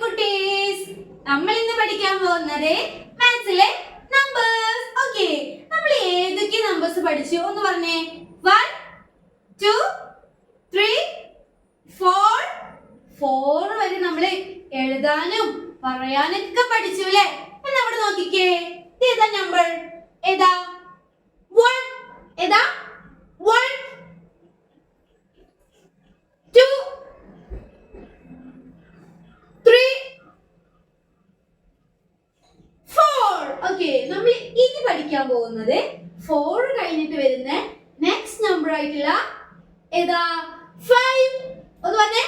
കുട്ടീസ്, നമ്മൾ ഇന്ന് പഠിക്കാൻ പോകുന്നത് മാത്സിലെ നമ്പേഴ്സ്. ഓക്കേ, നമ്മൾ ഏതൊക്കെ നമ്പേഴ്സ് പഠിച്ചു ഒന്ന് പറഞ്ഞേ. 1 2 3 4 4 വരെ നമ്മൾ എഴുതാനും പറയാനൊക്കെ പഠിച്ചു അല്ലേ? എന്നാ അവിടെ നോക്കിക്കേ, ഏതാ നമ്പർ? ഏതാ? 1. ഏതാ? 1 2 3 4. ഓക്കേ, നമ്മൾ ഇനി പഠിക്കാൻ പോകുന്നത് 4 കഴിഞ്ഞിട്ട് വരുന്ന നെക്സ്റ്റ് നമ്പർ ആയിട്ടുള്ള ഏതാ? 5. ഒന്ന് പറഞ്ഞേ,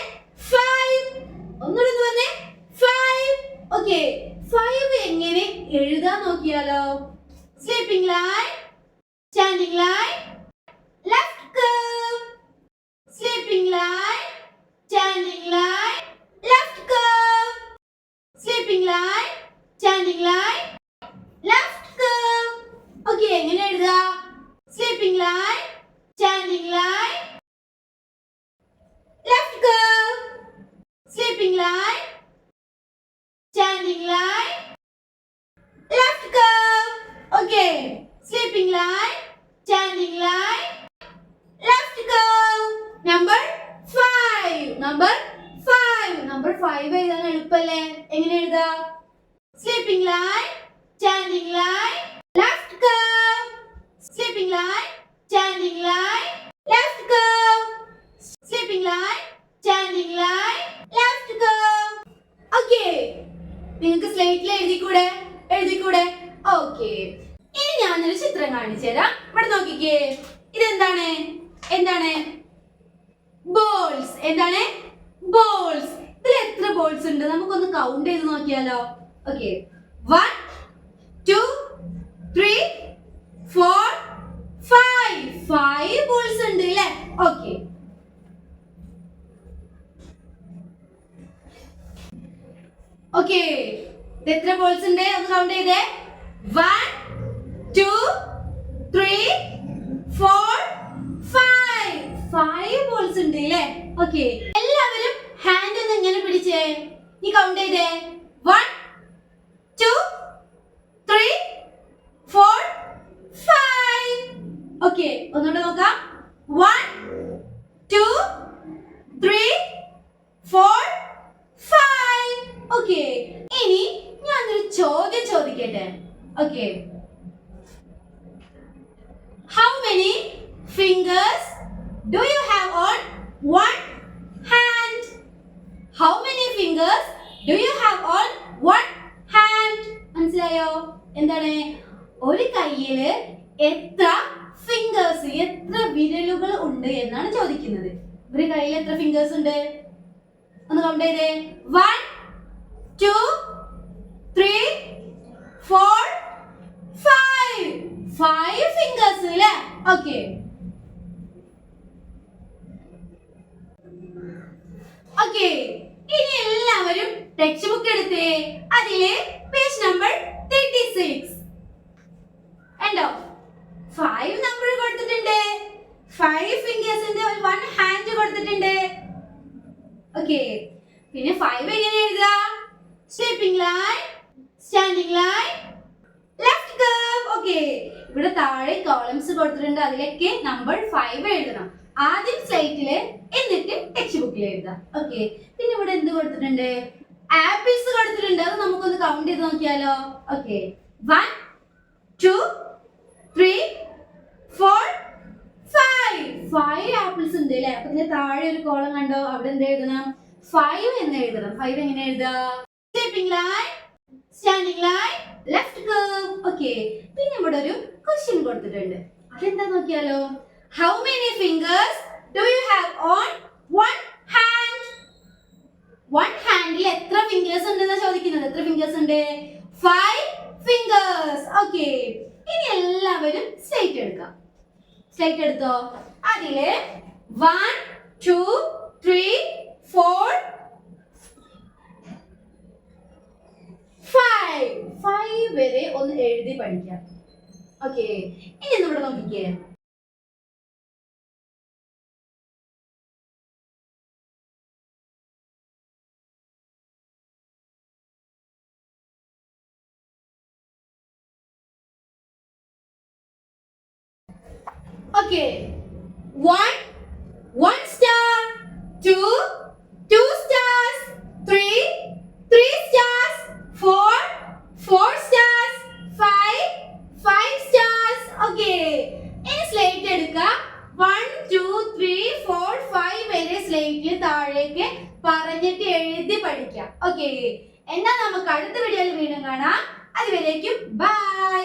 5. ഒന്നുകൂടി പറഞ്ഞേ, 5. ഓക്കേ, 5 എങ്ങനെ എഴുതാൻ നോക്കിയാലോ? Sleeping line, standing line, left curve. Sleeping line, standing line, left curve. Sleeping line, standing line, left curve. Okay, എങ്ങനെ എഴുതാ? Sleeping line, standing line, left curve. Sleeping line, standing line, left curve. Okay, sleeping line, standing line, left curve. Number 5. Number 5 എഴുതാൻ എളുപ്പല്ലേ? എങ്ങനെ എഴുതാ? Sleeping line, standing line, left curve. Sleeping line, standing line, left curve. Sleeping line, standing line, left curve. Okay, നിങ്ങൾക്ക് സ്ലേറ്റിൽ എഴുതിക്കൂടെ? Okay, ഇനി ഞാനൊരു ചിത്രം കാണിച്ചു തരാം. ഇവിടെ നോക്കിക്കേ, ഇതെന്താണ്? ബോൾസ്. എന്താണ്? ബോൾസ്. ഇതിൽ എത്ര ബോൾസ് ഉണ്ട്? നമുക്കൊന്ന് കൗണ്ട് ചെയ്ത് നോക്കിയാലോ? ഓക്കേ, 1 2 3 4 5 ബോൾസ് ഉണ്ട് അല്ലേ? ഓക്കേ, എത്ര ബോൾസ് ഉണ്ട്? ഒന്ന് കൗണ്ട് ചെയ്തേ. 1 2 3 4 5 ബോൾസ് ഉണ്ട് അല്ലേ? ഓക്കേ, എല്ലാവരും ഹാൻഡ് ഒന്ന് ഇങ്ങനെ പിടിച്ചേ. നീ കൗണ്ട് ചെയ്തേ. 1 2 3 4 5. ഓക്കേ, ഒന്നുകൂടെ നോക്കാം. 1 2 3 4 5. ഓക്കേ, ഇനി ഞാനൊരു ചോദ്യം ചോദിക്കട്ടെ. Okay, how many fingers do you have on one hand? How many fingers do you have on one hand? മനസ്സിലായോ? എന്താണ്? ഒരു കയ്യില് എത്ര ഫിംഗേഴ്സ്, എത്ര വിരലുകൾ ഉണ്ട് എന്നാണ് ചോദിക്കുന്നത്. ഒരു കയ്യിൽ എത്ര ഫിംഗേഴ്സ് ഉണ്ട്? ഒന്ന് കൗണ്ട് ചെയ്തേ. 1 2 3 4 5 ഫിംഗേഴ്സ് അല്ലേ? ഓക്കേ, ഇനി എല്ലാവരും ടെക്സ്റ്റ് ബുക്ക് എടുത്തേ. അതിലെ പേജ് നമ്പർ 36 ഉണ്ടോ? 5 നമ്പർ കൊടുത്തിട്ടുണ്ട്, 5 ഫിംഗേഴ്സിന്റെ 1 ഹാൻഡ് കൊടുത്തിട്ടുണ്ട്. ഓക്കേ, പിന്നെ 5 എങ്ങനെ എഴുതാ? Sleeping line, standing line, left curve. Okay, ഇവിടെ താഴെ കോളംസ് കൊടുത്തിട്ടുണ്ട്, അതിലൊക്കെ നമ്പർ 5 എഴുതണം. ആദ്യം സ്ലൈറ്റില്, എന്നിട്ട് ടെക്സ്റ്റ് ബുക്കിൽ എഴുതാം. ഓക്കേ, പിന്നെ ഇവിടെ എന്ത് കൊടുത്തിട്ടുണ്ട്? ആപ്പിൾസ് കൊടുത്തിട്ടുണ്ട്. അത് നമുക്കൊന്ന് കൗണ്ട് ചെയ്ത് നോക്കിയാലോ? ഓക്കേ, 1 2 3 4 5 ആപ്പിൾസ് ഉണ്ട് അല്ലേ? അപ്പൊ ഇതിന്റെ താഴെ ഒരു കോളം കണ്ടോ? അവിടെ എന്ത് എഴുതണം? 5 എന്ന് എഴുതണം. 5 എങ്ങനെ എഴുതാ? Sleeping line, standing line, left curve. Okay, പിന്നെ ഇവിടെ ഒരു ക്വസ്റ്റ്യൻ കൊടുത്തിട്ടുണ്ട്. അതെന്താ നോക്കിയാലോ? How many fingers do you have on one hand? One handൽ എത്ര ഫിംഗേഴ്സ് ഉണ്ടെന്നാ ചോദിക്കുന്നത്. എത്ര ഫിംഗേഴ്സ് ഉണ്ട്? 5 fingers. ഓക്കേ, ഇനി എല്ലാവരും സ്ലേറ്റ് എടുക്കാം. സ്ലേറ്റ് എടുത്തോ? അതില് 1 2 3 4 5 വരെ ഒന്ന് എഴുതി പഠിക്കാം. ഓക്കേ, ഇനി നമ്മുടെ നോക്കിക്കേ. Okay. 1 star, 2 stars, 3 stars, 4 stars, 5 stars. Okay. ഇനി സ്ലേറ്റ് എടുക്കുക. 1 2 3 4 5 വരെ സ്ലേറ്റിൽ താഴേക്ക് പറഞ്ഞിട്ട് എഴുതി പഠിക്കാം. ഓക്കെ. എന്നാൽ നമുക്ക് അടുത്ത വീഡിയോയിൽ വീണ്ടും കാണാം. അതുവരേക്കും ബൈ.